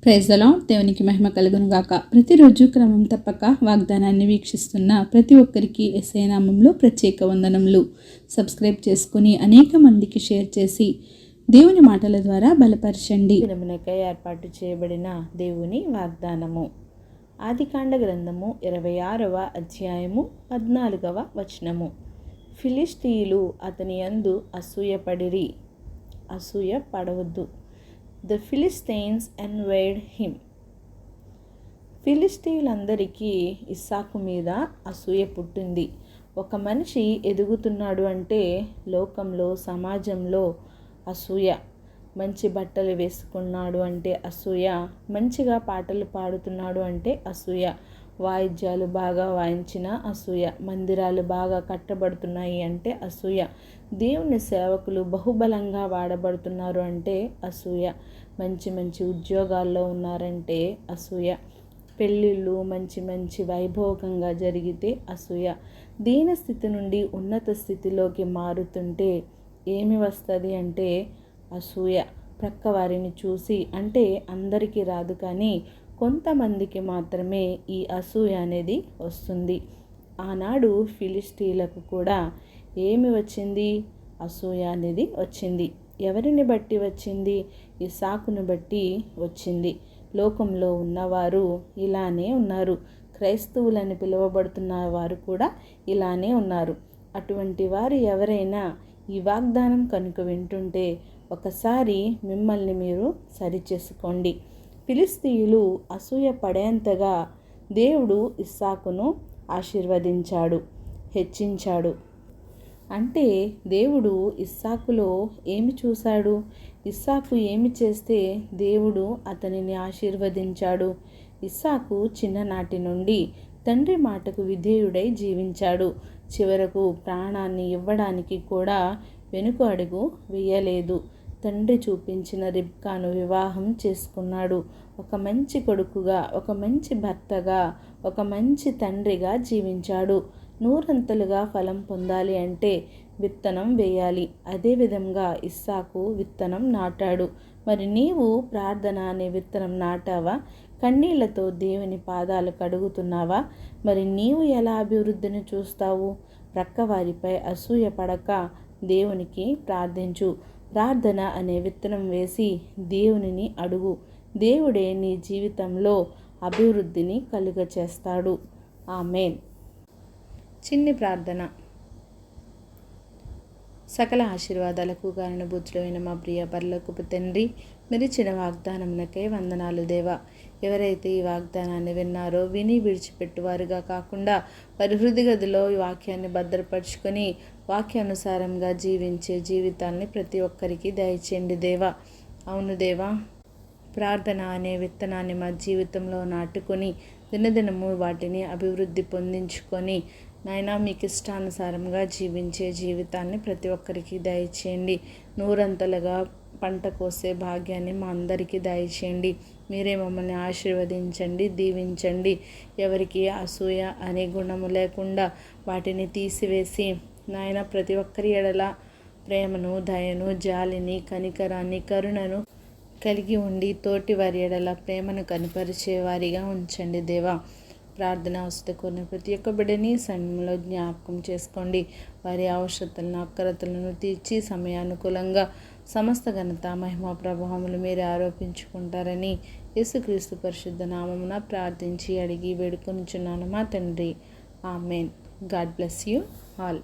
Praise the lord. దేవునికి మహిమ కలుగును గాక. ప్రతిరోజు క్రమం తప్పక వాగ్దానాన్ని వీక్షిస్తున్న ప్రతి ఒక్కరికి యేసయ్య నామములో ప్రత్యేక వందనములు. సబ్స్క్రైబ్ చేసుకుని అనేక మందికి షేర్ చేసి దేవుని మాటల ద్వారా బలపరచండి. దినమునకై ఏర్పాటు చేయబడిన దేవుని వాగ్దానము. ఆదికాండ గ్రంథము 26వ అధ్యాయము 14వ వచనము. ఫిలిష్తీయులు అతని యందు అసూయపడిరి. అసూయ పడవద్దు. The Philistines envied him. ఫిలిష్తీయులందరికీ ఇస్సాకు మీద అసూయ పుట్టింది. ఒక మనిషి ఎదుగుతున్నాడు అంటే లోకంలో, సమాజంలో అసూయ. మంచి బట్టలు వేసుకున్నాడు అంటే అసూయ, మంచిగా పాటలు పాడుతున్నాడు అంటే అసూయ, వాయిద్యాలు బాగా వాయించిన అసూయ, మందిరాలు బాగా కట్టబడుతున్నాయి అంటే అసూయ, దేవుని సేవకులు బహుబలంగా వాడబడుతున్నారు అంటే అసూయ, మంచి మంచి ఉద్యోగాల్లో ఉన్నారంటే అసూయ, పెళ్ళిళ్ళు మంచి వైభోగంగా జరిగితే అసూయ, దీన స్థితి నుండి ఉన్నత స్థితిలోకి మారుతుంటే ఏమి వస్తుంది అంటే అసూయ. ప్రక్కవారిని చూసి, అంటే అందరికీ రాదు కానీ కొంతమందికి మాత్రమే ఈ అసూయ అనేది వస్తుంది. ఆనాడు ఫిలిష్తీయులకు కూడా ఏమి వచ్చింది? అసూయ అనేది వచ్చింది. ఎవరిని బట్టి వచ్చింది? ఇస్సాకును బట్టి వచ్చింది. లోకంలో ఉన్నవారు ఇలానే ఉన్నారు. క్రైస్తవులని పిలువబడుతున్న వారు కూడా ఇలానే ఉన్నారు. అటువంటి వారు ఎవరైనా ఈ వాగ్దానం కనుక వింటుంటే ఒకసారి మిమ్మల్ని మీరు సరిచేసుకోండి. ఫిలిష్తీయులు అసూయ పడేంతగా దేవుడు ఇస్సాకును ఆశీర్వదించాడు, హెచ్చించాడు. అంటే దేవుడు ఇస్సాకులో ఏమి చూశాడు? ఇస్సాకు ఏమి చేస్తే దేవుడు అతనిని ఆశీర్వదించాడు? ఇస్సాకు చిన్ననాటి నుండి తండ్రి మాటకు విధేయుడై జీవించాడు. చివరకు ప్రాణాన్ని ఇవ్వడానికి కూడా వెనుక అడుగు వేయలేదు. తండ్రి చూపించిన రిబ్కాను వివాహం చేసుకున్నాడు. ఒక మంచి కొడుకుగా, ఒక మంచి భర్తగా, ఒక మంచి తండ్రిగా జీవించాడు. నూరంతలుగా ఫలం పొందాలి అంటే విత్తనం వేయాలి. అదేవిధంగా ఇస్సాకు విత్తనం నాటాడు. మరి నీవు ప్రార్థన అనే విత్తనం నాటావా? కన్నీళ్లతో దేవుని పాదాలు కడుగుతున్నావా? మరి నీవు ఎలా అభివృద్ధిని చూస్తావు? ప్రక్కవారిపై అసూయ పడక దేవునికి ప్రార్థించు. ప్రార్థన అనే విత్తనం వేసి దేవునిని అడుగు. దేవుడే నీ జీవితంలో అభివృద్ధిని కలుగచేస్తాడు. ఆమేన్. చిన్ని ప్రార్థన. సకల ఆశీర్వాదాలకు కారణభూతుడైన మా ప్రియ పరలోకపు తండ్రి, మీరిచ్చిన వాగ్దానమునకై వందనాలు దేవా. ఎవరైతే ఈ వాగ్దానాన్ని విన్నారో విని విడిచిపెట్టువారుగా కాకుండా వారి హృదయగదిలో ఈ వాక్యాన్ని భద్రపరుచుకొని వాక్యానుసారంగా జీవించే జీవితాన్ని ప్రతి ఒక్కరికి దయచేయండి దేవా. అవును దేవా, ప్రార్థన అనే విత్తనాన్ని మా జీవితంలో నాటుకొని దినదినము వాటిని అభివృద్ధి పొందించుకొని నాయనా మీకు ఇష్టానుసారంగా జీవించే జీవితాన్ని ప్రతి ఒక్కరికి దయచేయండి. నూరంతలుగా పంట కోసే భాగ్యాన్ని మా అందరికీ దయచేయండి. మీరే మమ్మల్ని ఆశీర్వదించండి, దీవించండి. ఎవరికి అసూయ అనే గుణము లేకుండా వాటిని తీసివేసి నాయన ప్రతి ఒక్కరి ఎడల ప్రేమను, దయను, జాలిని, కనికరాన్ని, కరుణను కలిగి ఉండి తోటి వారి ఎడల ప్రేమను కనపరిచేవారిగా ఉంచండి దేవా. ప్రార్థన అవసరం కోరిన ప్రతి ఒక్క బిడ్డని సమయంలో జ్ఞాపకం చేసుకోండి. వారి అవసరతలను, అక్కరతలను తీర్చి సమయానుకూలంగా సమస్త ఘనత, మహిమ, ప్రభావములు మీరే ఆరోపించుకుంటారని యేసుక్రీస్తు పరిశుద్ధ నామమున ప్రార్థించి అడిగి వేడుకొనుచున్నాను మా తండ్రి. Amen. God bless you all.